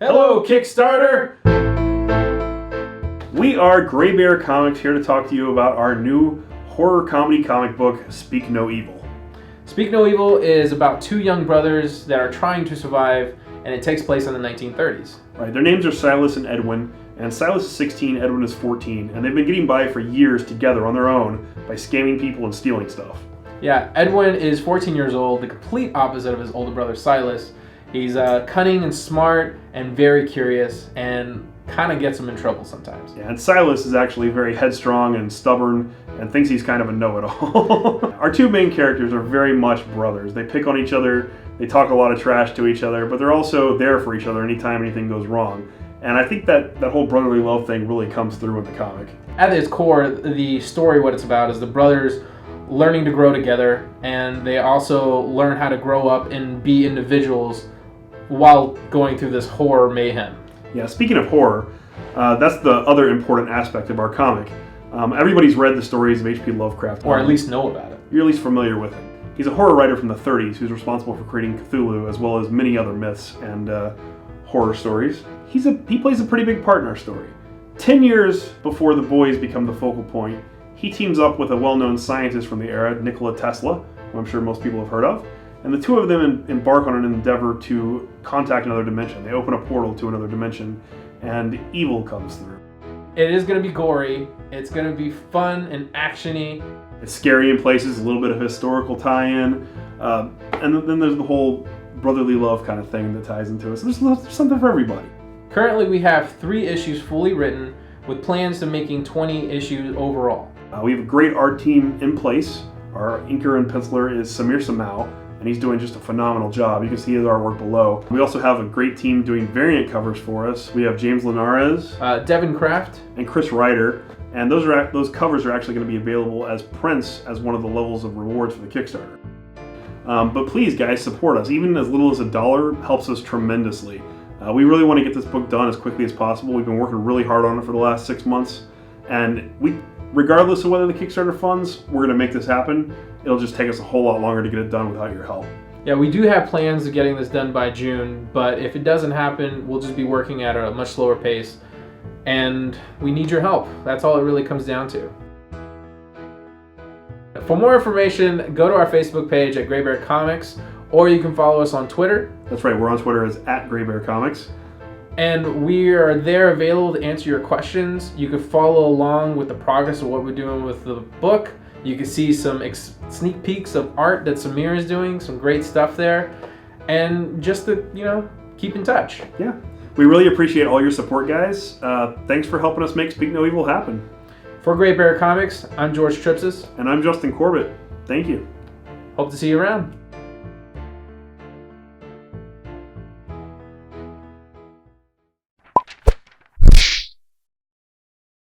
Hello, Kickstarter! We are Gray Bear Comics, here to talk to you about our new horror comedy comic book, Speak No Evil. Speak No Evil is about two young brothers that are trying to survive, and it takes place in the 1930s. Right, their names are Silas and Edwin, and Silas is 16, Edwin is 14, and they've been getting by for years together on their own by scamming people and stealing stuff. Yeah, Edwin is 14 years old, the complete opposite of his older brother Silas. He's cunning and smart and very curious, and kind of gets him in trouble sometimes. Yeah, and Silas is actually very headstrong and stubborn and thinks he's kind of a know-it-all. Our two main characters are very much brothers. They pick on each other, they talk a lot of trash to each other, but they're also there for each other anytime anything goes wrong. And I think that whole brotherly love thing really comes through in the comic. At its core, the story, what it's about, is the brothers learning to grow together, and they also learn how to grow up and be individuals while going through this horror mayhem. Yeah, speaking of horror, that's the other important aspect of our comic. Everybody's read the stories of H.P. Lovecraft. Or at least know about it. You're at least familiar with it. He's a horror writer from the 30s who's responsible for creating Cthulhu as well as many other myths and horror stories. He plays a pretty big part in our story. 10 years before the boys become the focal point, he teams up with a well-known scientist from the era, Nikola Tesla, who I'm sure most people have heard of, and the two of them embark on an endeavor to contact another dimension. They open a portal to another dimension, and evil comes through. It is going to be gory, it's going to be fun and action-y. It's scary in places, a little bit of historical tie-in, and then there's the whole brotherly love kind of thing that ties into it. So there's something for everybody. Currently we have 3 issues fully written, with plans to making 20 issues overall. We have a great art team in place. Our inker and penciler is Samir Samau, and he's doing just a phenomenal job. You can see his artwork below. We also have a great team doing variant covers for us. We have James Linares, Devin Kraft, and Chris Ryder, and those covers are actually going to be available as prints as one of the levels of rewards for the Kickstarter. But please, guys, support us. Even as little as $1 helps us tremendously. We really want to get this book done as quickly as possible. We've been working really hard on it for the last 6 months, and regardless of whether the Kickstarter funds, we're going to make this happen. It'll just take us a whole lot longer to get it done without your help. Yeah, we do have plans of getting this done by June, but if it doesn't happen, we'll just be working at a much slower pace, and we need your help. That's all it really comes down to. For more information, go to our Facebook page at Gray Bear Comics, or you can follow us on Twitter. That's right, we're on Twitter as @GrayBearComics. And we are there available to answer your questions. You can follow along with the progress of what we're doing with the book. You can see some sneak peeks of art that Samir is doing, some great stuff there. And just to, keep in touch. Yeah, we really appreciate all your support, guys. Thanks for helping us make Speak No Evil happen. For Gray Bear Comics, I'm George Tripsis. And I'm Justin Corbett. Thank you. Hope to see you around.